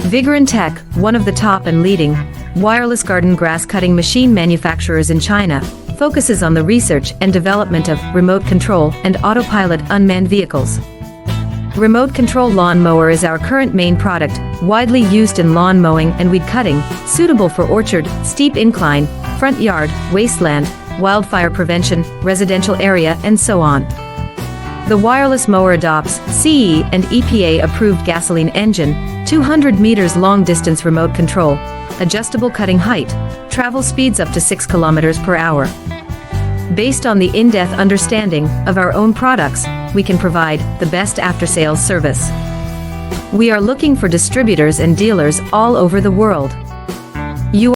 Vigor & Tech, one of the top and leading wireless garden grass cutting machine manufacturers in China, focuses on the research and development of remote control and autopilot unmanned vehicles. Remote Control Lawn Mower is our current main product, widely used in lawn mowing and weed cutting, suitable for orchard, steep incline, front yard, wasteland, wildfire prevention, residential area, and so on. The wireless mower adopts CE and EPA-approved gasoline engine, 200 meters long-distance remote control, adjustable cutting height, travel speeds up to 6 kilometers per hour. Based on the in-depth understanding of our own products, we can provide the best after-sales service. We are looking for distributors and dealers all over the world.